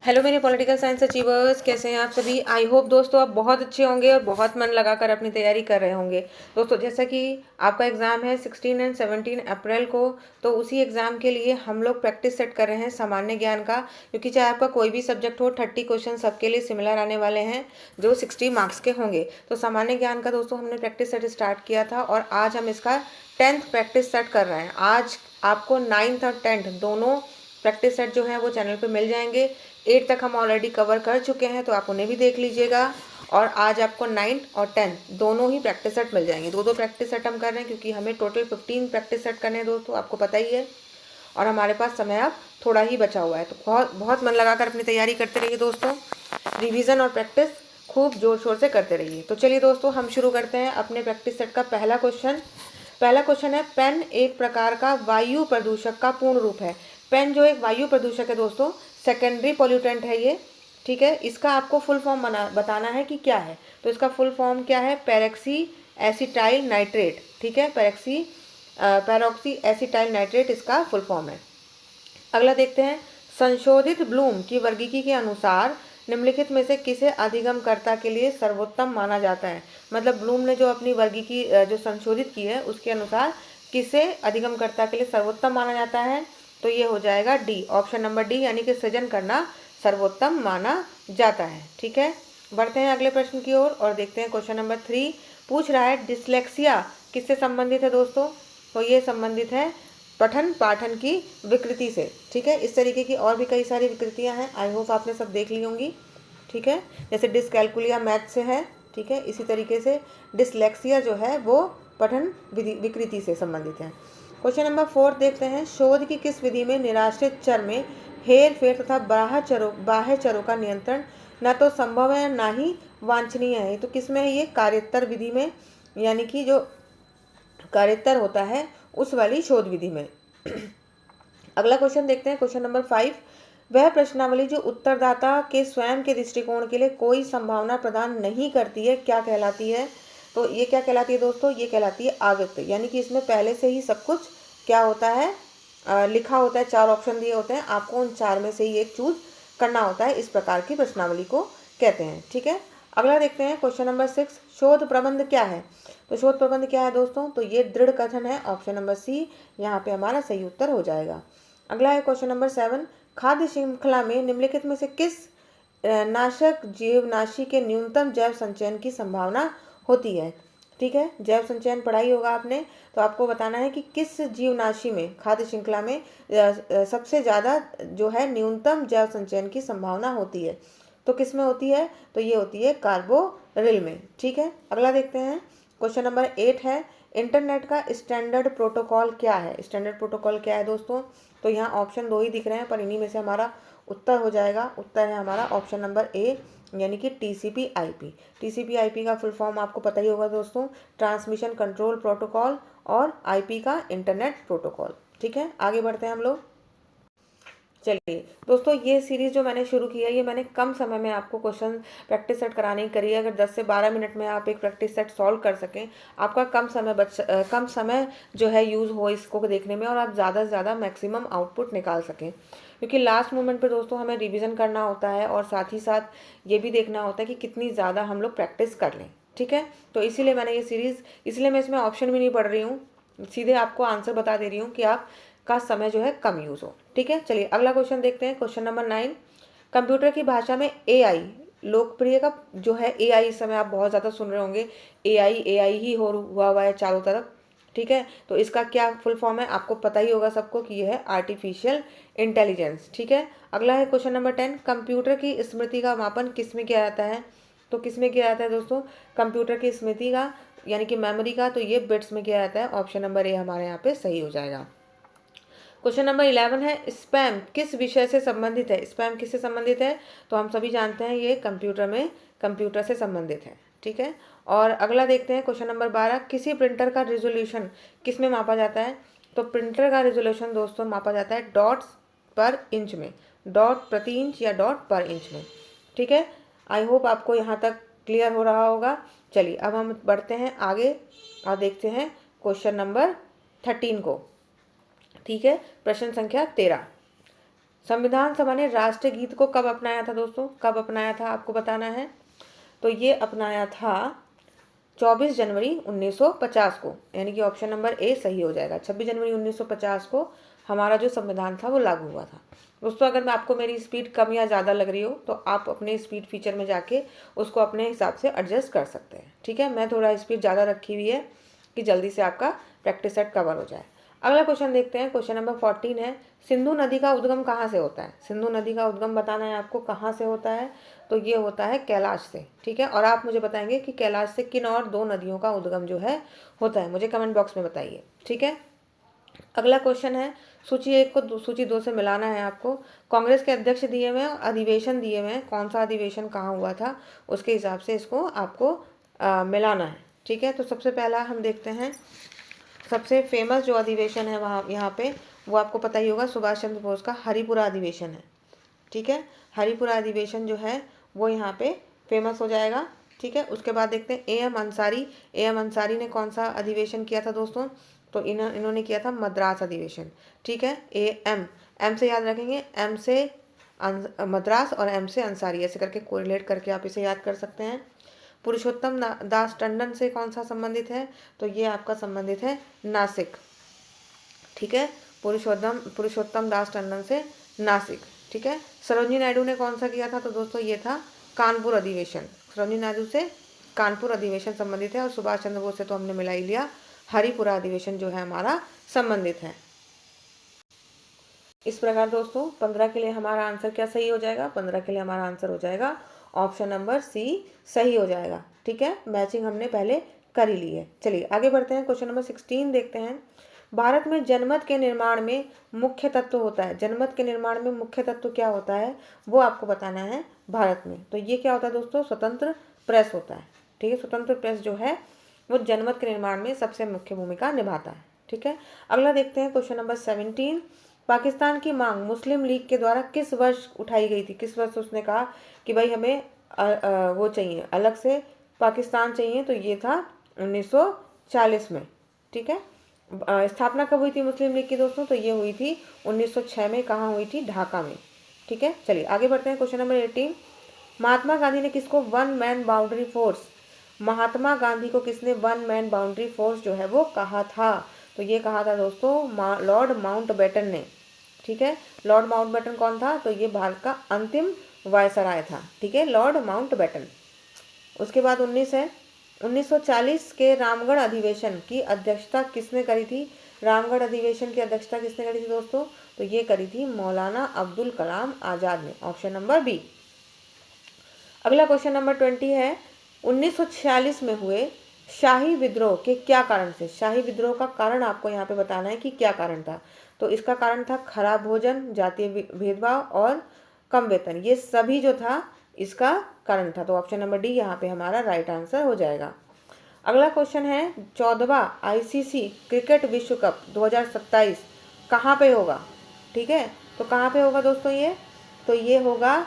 Hello मेरे political science achievers, कैसे हैं आप सभी। आई होप दोस्तों आप बहुत अच्छे होंगे और बहुत मन लगाकर अपनी तैयारी कर रहे होंगे। दोस्तों जैसा कि आपका एग्ज़ाम है 16 एंड 17 अप्रैल को, तो उसी एग्ज़ाम के लिए हम लोग प्रैक्टिस सेट कर रहे हैं सामान्य ज्ञान का। क्योंकि चाहे आपका कोई भी सब्जेक्ट हो, 30 क्वेश्चन सबके लिए सिमिलर आने वाले हैं जो 60 मार्क्स के होंगे। तो सामान्य ज्ञान का दोस्तों हमने प्रैक्टिस सेट स्टार्ट किया था और आज हम इसका 10th प्रैक्टिस सेट कर रहे हैं। आज आपको 9th और 10th दोनों प्रैक्टिस सेट जो है वो चैनल पे मिल जाएंगे। 8 तक हम ऑलरेडी कवर कर चुके हैं, तो आप उन्हें भी देख लीजिएगा। और आज आपको 9th और 10th दोनों ही प्रैक्टिस सेट मिल जाएंगे। दो प्रैक्टिस सेट हम कर रहे हैं क्योंकि हमें टोटल 15 प्रैक्टिस सेट करने हैं दोस्तों, आपको पता ही है। और हमारे पास समय अब थोड़ा ही बचा हुआ है, तो बहुत बहुत मन लगाकर अपनी तैयारी करते रहिए दोस्तों। रिवीजन और प्रैक्टिस खूब जोर शोर से करते रहिए। तो चलिए दोस्तों हम शुरू करते हैं अपने प्रैक्टिस सेट का पहला क्वेश्चन है, पेन एक प्रकार का वायु प्रदूषक का पूर्ण रूप है। पेन जो एक वायु प्रदूषक है दोस्तों, सेकेंडरी पोल्यूटेंट है ये, ठीक है। इसका आपको फुल फॉर्म बताना है कि क्या है। तो इसका फुल फॉर्म क्या है, पेरॉक्सी एसिटाइल नाइट्रेट, ठीक है। पेरॉक्सी एसिटाइल नाइट्रेट इसका फुल फॉर्म है। अगला देखते हैं, संशोधित ब्लूम की वर्गीकी के अनुसार निम्नलिखित में से किसे अधिगमकर्ता के लिए सर्वोत्तम माना जाता है। मतलब ब्लूम ने जो अपनी वर्गीकी जो संशोधित की है उसके अनुसार किसे अधिगमकर्ता के लिए सर्वोत्तम माना जाता है। तो ये हो जाएगा डी, ऑप्शन नंबर डी, यानी कि सृजन करना सर्वोत्तम माना जाता है, ठीक है। बढ़ते हैं अगले प्रश्न की ओर और देखते हैं क्वेश्चन नंबर 3 पूछ रहा है, डिसलेक्सिया किससे संबंधित है दोस्तों। तो ये संबंधित है पठन पाठन की विकृति से, ठीक है। इस तरीके की और भी कई सारी विकृतियां हैं, आई होप आपने सब देख ली होंगी, ठीक है। जैसे डिसकैलकुलिया मैथ से है, ठीक है। इसी तरीके से डिसलेक्सिया जो है वो पठन विकृति से संबंधित है। क्वेश्चन नंबर 4 देखते हैं, शोध की किस विधि में निराश्रित चर में हेर फेर तथा बाह्य चरों का नियंत्रण न तो संभव है ना ही वांछनीय है। तो किस में है ये, कार्योत्तर विधि में, यानी कि जो कार्योत्तर होता है उस वाली शोध विधि में। अगला क्वेश्चन देखते हैं, क्वेश्चन नंबर 5, वह प्रश्नावली जो उत्तरदाता के स्वयं के दृष्टिकोण के लिए कोई संभावना प्रदान नहीं करती है क्या कहलाती है। तो ये क्या कहलाती है दोस्तों, ये कहलाती है आगत, यानी कि इसमें पहले से ही सब कुछ क्या होता है, लिखा होता है। 4 ऑप्शन दिए होते हैं, आपको उन 4 में से ही एक चूज करना होता है। इस प्रकार की प्रश्नावली को कहते हैं, ठीक है। अगला देखते हैं क्वेश्चन नंबर 6, शोध प्रबंध क्या है। तो शोध प्रबंध क्या है दोस्तों, तो ये दृढ़ कथन है, ऑप्शन नंबर सी यहाँ पे हमारा सही उत्तर हो जाएगा। अगला है क्वेश्चन नंबर 7, खाद्य श्रृंखला में निम्नलिखित में से किस नाशक जीवनाशी के न्यूनतम जैव संचयन की संभावना होती है, ठीक है। जैव संचयन पढ़ाई होगा आपने, तो आपको बताना है कि किस जीवनाशी में खाद्य श्रृंखला में सबसे ज़्यादा जो है न्यूनतम जैव संचयन की संभावना होती है। तो किस में होती है, तो ये होती है कार्बोरिल में, ठीक है। अगला देखते हैं, क्वेश्चन नंबर 8 है, इंटरनेट का स्टैंडर्ड प्रोटोकॉल क्या है। स्टैंडर्ड प्रोटोकॉल क्या है दोस्तों, तो यहाँ ऑप्शन 2 ही दिख रहे हैं, पर इन्हीं में से हमारा उत्तर हो जाएगा। उत्तर है हमारा ऑप्शन नंबर ए, यानी कि TCP/IP। TCP/IP का फुल फॉर्म आपको पता ही होगा दोस्तों, ट्रांसमिशन कंट्रोल प्रोटोकॉल, और IP का इंटरनेट प्रोटोकॉल, ठीक है। आगे बढ़ते हैं हम लोग। चलिए दोस्तों, ये सीरीज़ जो मैंने शुरू की है, ये मैंने कम समय में आपको क्वेश्चन प्रैक्टिस सेट कराने की करी है। अगर 10 से 12 मिनट में आप एक प्रैक्टिस सेट सॉल्व कर सकें, आपका कम समय जो है यूज़ हो इसको देखने में, और आप ज़्यादा से ज़्यादा मैक्सिमम आउटपुट निकाल सकें। क्योंकि लास्ट मोमेंट पे दोस्तों हमें रिविज़न करना होता है, और साथ ही साथ ये भी देखना होता है कि कितनी ज़्यादा हम लोग प्रैक्टिस कर लें, ठीक है। तो इसीलिए मैंने ये सीरीज़, इसलिए मैं इसमें ऑप्शन भी नहीं पढ़ रही हूँ, सीधे आपको आंसर बता दे रही हूँ कि आप का समय जो है कम यूज़ हो, ठीक है। चलिए अगला क्वेश्चन देखते हैं, क्वेश्चन नंबर 9, कंप्यूटर की भाषा में AI लोकप्रिय का जो है, AI इस समय आप बहुत ज़्यादा सुन रहे होंगे, AI ही हुआ है चारों तरफ, ठीक है। तो इसका क्या फुल फॉर्म है, आपको पता ही होगा सबको कि यह है आर्टिफिशियल इंटेलिजेंस, ठीक है। अगला है क्वेश्चन नंबर 10, कंप्यूटर की स्मृति का मापन किस में किया जाता है। तो किस में किया जाता है दोस्तों, कंप्यूटर की स्मृति का यानी कि मेमोरी का, तो ये बिट्स में किया जाता है। ऑप्शन नंबर ए हमारे यहाँ पे सही हो जाएगा। क्वेश्चन नंबर 11 है, स्पैम किस विषय से संबंधित है। स्पैम किससे संबंधित है, तो हम सभी जानते हैं ये कंप्यूटर से संबंधित है, ठीक है। और अगला देखते हैं क्वेश्चन नंबर 12, किसी प्रिंटर का रिजोल्यूशन किस में मापा जाता है। तो प्रिंटर का रिजोल्यूशन दोस्तों मापा जाता है डॉट्स पर इंच में, डॉट प्रति इंच या डॉट पर इंच में, ठीक है। आई होप आपको यहाँ तक क्लियर हो रहा होगा। चलिए अब हम बढ़ते हैं आगे और देखते हैं क्वेश्चन नंबर 13 को, ठीक है। प्रश्न संख्या 13, संविधान सभा ने राष्ट्रीय गीत को कब अपनाया था दोस्तों, कब अपनाया था आपको बताना है। तो ये अपनाया था 24 जनवरी 1950 को, यानी कि ऑप्शन नंबर ए सही हो जाएगा। 26 जनवरी 1950 को हमारा जो संविधान था वो लागू हुआ था। दोस्तों अगर मैं आपको मेरी स्पीड कम या ज़्यादा लग रही हो तो आप अपने स्पीड फीचर में जाके उसको अपने हिसाब से एडजस्ट कर सकते हैं, ठीक है। मैं थोड़ा स्पीड ज़्यादा रखी हुई है कि जल्दी से आपका प्रैक्टिस सेट कवर हो जाए। अगला क्वेश्चन देखते हैं, क्वेश्चन नंबर 14 है, सिंधु नदी का उद्गम कहाँ से होता है। सिंधु नदी का उद्गम बताना है आपको, कहाँ से होता है। तो ये होता है कैलाश से, ठीक है। और आप मुझे बताएंगे कि कैलाश से किन और दो नदियों का उद्गम जो है होता है, मुझे कमेंट बॉक्स में बताइए, ठीक है। अगला क्वेश्चन है, सूची 1 को सूची 2 से मिलाना है आपको। कांग्रेस के अध्यक्ष दिए हुए हैं, अधिवेशन दिए हुए हैं, कौन सा अधिवेशन कहाँ हुआ था उसके हिसाब से इसको आपको मिलाना है, ठीक है। तो सबसे पहला हम देखते हैं, सबसे फेमस जो अधिवेशन है वहाँ यहाँ पे वो आपको पता ही होगा, सुभाष चंद्र बोस का हरिपुरा अधिवेशन है, ठीक है। हरिपुरा अधिवेशन जो है वो यहाँ पे फेमस हो जाएगा, ठीक है। उसके बाद देखते हैं A M Ansari. A M Ansari ने कौन सा अधिवेशन किया था दोस्तों, तो इन्होंने किया था मद्रास अधिवेशन, ठीक है। ए एम से याद रखेंगे, एम से मद्रास और एम से अंसारी, ऐसे करके कोरिलेट करके आप इसे याद कर सकते हैं। पुरुषोत्तम दास टंडन से कौन सा संबंधित है, तो ये आपका संबंधित है नासिक, ठीक है। पुरुषोत्तम दास टंडन से नासिक, ठीक है। सरोजिनी नायडू ने कौन सा किया था, तो दोस्तों ये था कानपुर अधिवेशन। सरोजिनी नायडू से कानपुर अधिवेशन संबंधित है, और सुभाष चंद्र बोस से तो हमने मिला ही लिया, हरिपुरा अधिवेशन जो है हमारा संबंधित है। इस प्रकार दोस्तों 15 के लिए हमारा आंसर क्या सही हो जाएगा, 15 के लिए हमारा आंसर हो जाएगा ऑप्शन नंबर सी सही हो जाएगा, ठीक है। मैचिंग हमने पहले कर ही ली है। चलिए आगे बढ़ते हैं, क्वेश्चन नंबर 16 देखते हैं। भारत में जनमत के निर्माण में मुख्य तत्व होता है, जनमत के निर्माण में मुख्य तत्व क्या होता है वो आपको बताना है भारत में। तो ये क्या होता है दोस्तों, स्वतंत्र प्रेस होता है, ठीक है। स्वतंत्र प्रेस जो है वो जनमत के निर्माण में सबसे मुख्य भूमिका निभाता है, ठीक है। अगला देखते हैं क्वेश्चन नंबर 17। पाकिस्तान की मांग मुस्लिम लीग के द्वारा किस वर्ष उठाई गई थी, किस वर्ष उसने कहा कि भाई हमें वो चाहिए, अलग से पाकिस्तान चाहिए, तो ये था 1940 में, ठीक है। स्थापना कब हुई थी मुस्लिम लीग की दोस्तों, तो ये हुई थी 1906 में, कहाँ हुई थी, ढाका में, ठीक है। चलिए आगे बढ़ते हैं, क्वेश्चन नंबर 18। महात्मा गांधी ने किसको one man boundary force, Mahatma Gandhi को किसने वन मैन बाउंड्री फोर्स जो है वो कहा था, तो ये कहा था दोस्तों लॉर्ड माउंटबेटन ने, ठीक है। लॉर्ड माउंटबेटन कौन था, तो ये भारत का अंतिम वायसराय था, ठीक है, लॉर्ड माउंटबेटन। उसके बाद 19 है, 1940 के रामगढ़ अधिवेशन की अध्यक्षता किसने करी थी, रामगढ़ अधिवेशन की अध्यक्षता किसने करी थी दोस्तों, तो ये करी थी मौलाना अब्दुल कलाम आज़ाद ने, ऑप्शन नंबर बी। अगला क्वेश्चन नंबर 20 है, 1946 में हुए शाही विद्रोह के क्या कारण से, शाही विद्रोह का कारण आपको यहाँ पे बताना है कि क्या कारण था। तो इसका कारण था खराब भोजन, जातीय भेदभाव और कम वेतन, ये सभी जो था इसका कारण था। तो ऑप्शन नंबर डी यहाँ पे हमारा राइट आंसर हो जाएगा। अगला क्वेश्चन है, 14वां आईसीसी क्रिकेट विश्व कप 2027 कहाँ पे होगा, ठीक है। तो कहाँ पे होगा दोस्तों ये, तो ये होगा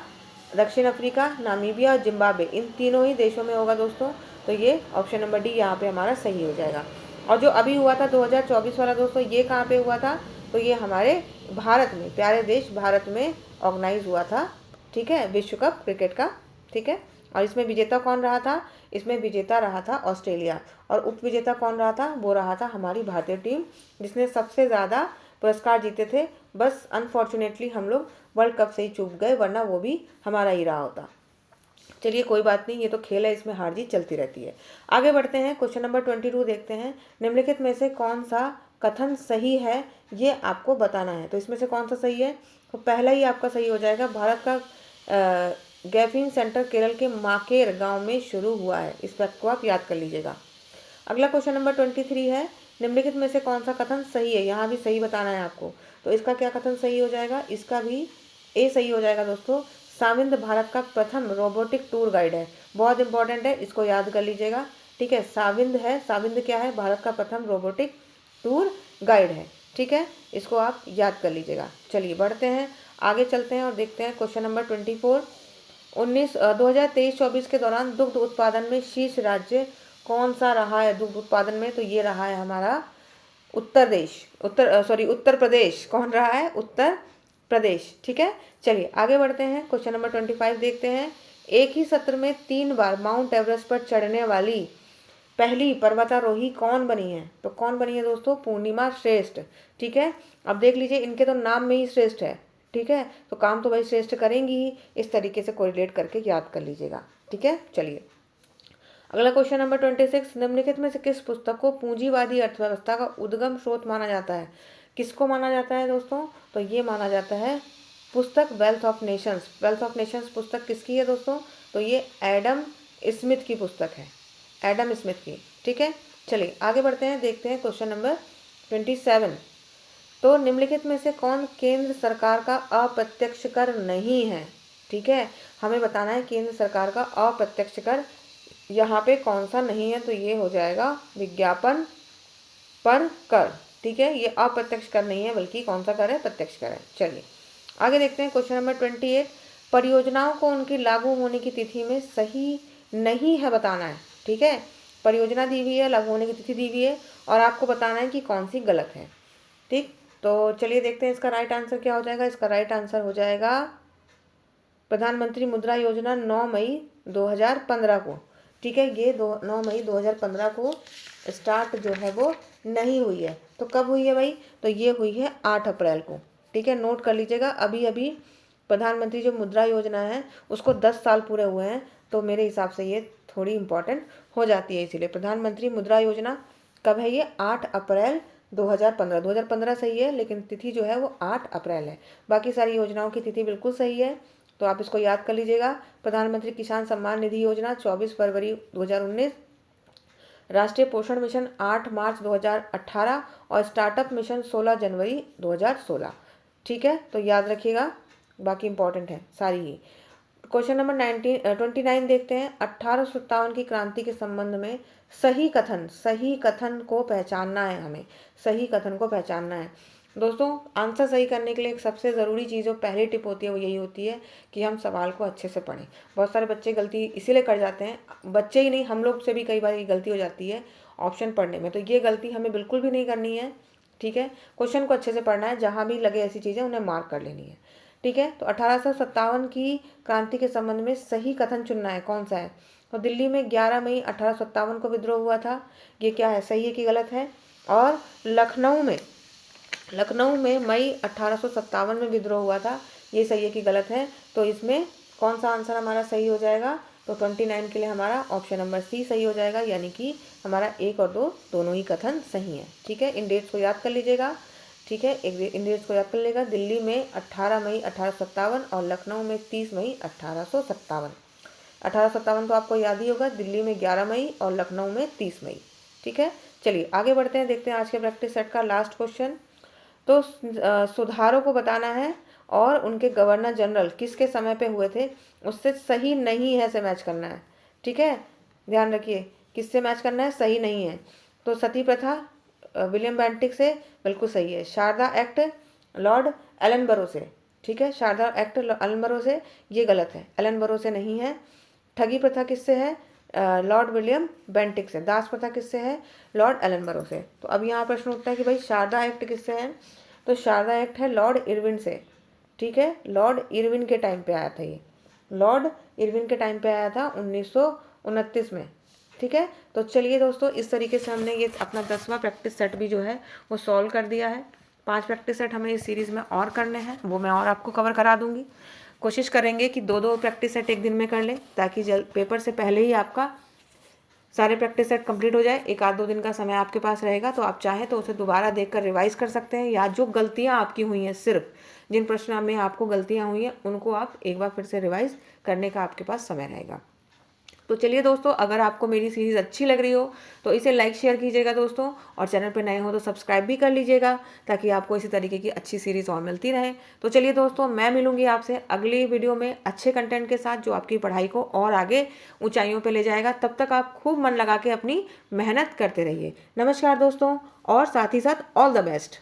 दक्षिण अफ्रीका, नामीबिया और जिम्बाब्वे, इन तीनों ही देशों में होगा दोस्तों। तो ये ऑप्शन नंबर डी यहाँ पे हमारा सही हो जाएगा। और जो अभी हुआ था 2024 वाला दोस्तों, ये कहाँ पे हुआ था, तो ये हमारे भारत में, प्यारे देश भारत में ऑर्गेनाइज हुआ था, ठीक है, विश्व कप क्रिकेट का, ठीक है। और इसमें विजेता कौन रहा था, इसमें विजेता रहा था ऑस्ट्रेलिया, और उप विजेता कौन रहा था, वो रहा था हमारी भारतीय टीम, जिसने सबसे ज़्यादा पुरस्कार जीते थे। बस अनफॉर्चुनेटली हम लोग वर्ल्ड कप से ही चूक गए, वरना वो भी हमारा ही रहा होता। चलिए कोई बात नहीं, ये तो खेल है, इसमें हार जीत चलती रहती है। आगे बढ़ते हैं, क्वेश्चन नंबर 22 देखते हैं। निम्नलिखित में से कौन सा कथन सही है, ये आपको बताना है। तो इसमें से कौन सा सही है, तो पहला ही आपका सही हो जाएगा, भारत का गैफिन सेंटर केरल के माकेर गांव में शुरू हुआ है, इस बात को आप याद कर लीजिएगा। अगला क्वेश्चन नंबर 23 है, निम्नलिखित में से कौन सा कथन सही है, यहाँ भी सही बताना है आपको। तो इसका क्या कथन सही हो जाएगा, इसका भी ए सही हो जाएगा दोस्तों। साविंद भारत का प्रथम रोबोटिक टूर गाइड है, बहुत इंपॉर्टेंट है, इसको याद कर लीजिएगा, ठीक है। साविंद है, साविंद क्या है, भारत का प्रथम रोबोटिक टूर गाइड है, ठीक है, इसको आप याद कर लीजिएगा। चलिए बढ़ते हैं, आगे चलते हैं और देखते हैं क्वेश्चन नंबर 24। 2023-24 के दौरान दुग्ध उत्पादन में शीर्ष राज्य कौन सा रहा है दुग्ध उत्पादन में, तो ये रहा है हमारा उत्तर प्रदेश। कौन रहा है, उत्तर प्रदेश। ठीक है, चलिए आगे बढ़ते हैं। क्वेश्चन नंबर 25 देखते हैं। एक ही सत्र में 3 बार माउंट एवरेस्ट पर चढ़ने वाली पहली पर्वतारोही कौन बनी है? तो कौन बनी है दोस्तों? पूर्णिमा श्रेष्ठ। ठीक है, अब देख लीजिए, इनके तो नाम में ही श्रेष्ठ है। ठीक है, तो काम तो भाई श्रेष्ठ करेंगी ही, इस तरीके से कोरिलेट करके याद कर लीजिएगा। ठीक है, चलिए अगला क्वेश्चन नंबर 26। निम्नलिखित में से किस पुस्तक को पूंजीवादी अर्थव्यवस्था का उद्गम स्रोत माना जाता है? किसको माना जाता है दोस्तों? तो ये माना जाता है पुस्तक wealth of Nations. Wealth of Nations पुस्तक किसकी है दोस्तों? तो ये एडम स्मिथ की पुस्तक है, एडम स्मिथ की। ठीक है, चलिए आगे बढ़ते हैं, देखते हैं क्वेश्चन नंबर 27। तो निम्नलिखित में से कौन केंद्र सरकार का अप्रत्यक्ष कर नहीं है? ठीक है, हमें बताना है केंद्र सरकार का अप्रत्यक्ष कर यहाँ पे कौन सा नहीं है। तो ये हो जाएगा विज्ञापन पर कर। ठीक है, ये अप्रत्यक्ष कर नहीं है, बल्कि कौन सा कर है? प्रत्यक्ष कर है। चलिए आगे देखते हैं क्वेश्चन नंबर 28। परियोजनाओं को उनकी लागू होने की तिथि में सही नहीं है बताना है। ठीक है, परियोजना दी हुई है, लागू होने की तिथि दी हुई है, और आपको बताना है कि कौन सी गलत है। ठीक, तो चलिए देखते हैं इसका राइट आंसर क्या हो जाएगा। इसका राइट आंसर हो जाएगा प्रधानमंत्री मुद्रा योजना 9 मई 2015 को। ठीक है, ये 9 मई 2015 को स्टार्ट जो है वो नहीं हुई है। तो कब हुई है भाई? तो ये हुई है 8 अप्रैल को। ठीक है, नोट कर लीजिएगा। अभी अभी प्रधानमंत्री जो मुद्रा योजना है उसको 10 साल पूरे हुए हैं, तो मेरे हिसाब से ये थोड़ी इंपॉर्टेंट हो जाती है। इसीलिए प्रधानमंत्री मुद्रा योजना कब है? ये 8 अप्रैल 2015। 2015 सही है, लेकिन तिथि जो है वो 8 अप्रैल है। बाकी सारी योजनाओं की तिथि बिल्कुल सही है, तो आप इसको याद कर लीजिएगा। प्रधानमंत्री किसान सम्मान निधि योजना 24 फरवरी 2019, राष्ट्रीय पोषण मिशन 8 मार्च 2018 और स्टार्टअप मिशन 16 जनवरी 2016। ठीक है, तो याद रखिएगा, बाकी इंपॉर्टेंट है सारी ही। क्वेश्चन नंबर 29 देखते हैं। 1857 की क्रांति के संबंध में सही कथन को पहचानना है। हमें सही कथन को पहचानना है दोस्तों। आंसर सही करने के लिए एक सबसे ज़रूरी चीज़ जो पहली टिप होती है वो यही होती है कि हम सवाल को अच्छे से पढ़ें। बहुत सारे बच्चे गलती इसीलिए कर जाते हैं, बच्चे ही नहीं, हम लोग से भी कई बार ये गलती हो जाती है ऑप्शन पढ़ने में। तो ये गलती हमें बिल्कुल भी नहीं करनी है। ठीक है, क्वेश्चन को अच्छे से पढ़ना है, जहाँ भी लगे ऐसी चीज़ें उन्हें मार्क कर लेनी है। ठीक है, तो 1857 की क्रांति के संबंध में सही कथन चुनना है। कौन सा है? तो दिल्ली में 11 मई 1857 को विद्रोह हुआ था। ये क्या है? सही है कि गलत है? और लखनऊ में मई 1857 में विद्रोह हुआ था। ये सही है कि गलत है? तो इसमें कौन सा आंसर हमारा सही हो जाएगा? तो 29 के लिए हमारा ऑप्शन नंबर सी सही हो जाएगा, यानी कि हमारा 1 और 2 दोनों ही कथन सही है। ठीक है, इन डेट्स को याद कर लीजिएगा। ठीक है, इन डेट्स को याद कर लेगा। दिल्ली में 18 मई 1857 और लखनऊ में 30 मई 1857। 1857 तो आपको याद ही होगा, दिल्ली में 11 मई और लखनऊ में 30 मई। ठीक है, चलिए आगे बढ़ते हैं, देखते हैं आज के प्रैक्टिस सेट का लास्ट क्वेश्चन। तो सुधारों को बताना है और उनके गवर्नर जनरल किसके समय पे हुए थे, उससे सही नहीं है से मैच करना है। ठीक है, ध्यान रखिए किससे मैच करना है, सही नहीं है। तो सती प्रथा विलियम बेंटिक से बिल्कुल सही है। शारदा एक्ट लॉर्ड एलनबरो से। ठीक है, शारदा एक्ट एलनबरो से, ये गलत है, एलनबरो से नहीं है। ठगी प्रथा किससे है? लॉर्ड विलियम बेंटिक से। दास प्रथा किससे है? लॉर्ड एलनबरो से। तो अब यहाँ प्रश्न उठता है कि भाई शारदा एक्ट किससे है? तो शारदा एक्ट है लॉर्ड इरविन से। ठीक है, लॉर्ड इरविन के टाइम पे आया था ये, लॉर्ड इरविन के टाइम पे आया था 1929 में। ठीक है, तो चलिए दोस्तों, इस तरीके से हमने ये अपना 10वां प्रैक्टिस सेट भी जो है वो सॉल्व कर दिया है। 5 प्रैक्टिस सेट हमें इस सीरीज़ में और करने हैं, वो मैं और आपको कवर करा दूंगी। कोशिश करेंगे कि 2-2 प्रैक्टिस सेट एक दिन में कर लें, ताकि पेपर से पहले ही आपका सारे प्रैक्टिस सेट कंप्लीट हो जाए। 1-2 दिन का समय आपके पास रहेगा, तो आप चाहें तो उसे दोबारा देखकर रिवाइज कर सकते हैं, या जो गलतियां आपकी हुई हैं, सिर्फ जिन प्रश्नों में आपको गलतियां हुई हैं उनको आप एक बार फिर से रिवाइज करने का आपके पास समय रहेगा। तो चलिए दोस्तों, अगर आपको मेरी सीरीज़ अच्छी लग रही हो तो इसे लाइक शेयर कीजिएगा दोस्तों, और चैनल पर नए हो तो सब्सक्राइब भी कर लीजिएगा, ताकि आपको इसी तरीके की अच्छी सीरीज़ और मिलती रहे। तो चलिए दोस्तों, मैं मिलूंगी आपसे अगली वीडियो में अच्छे कंटेंट के साथ, जो आपकी पढ़ाई को और आगे ऊंचाइयों पर ले जाएगा। तब तक आप खूब मन लगा के अपनी मेहनत करते रहिए। नमस्कार दोस्तों, और साथ ही साथ ऑल द बेस्ट।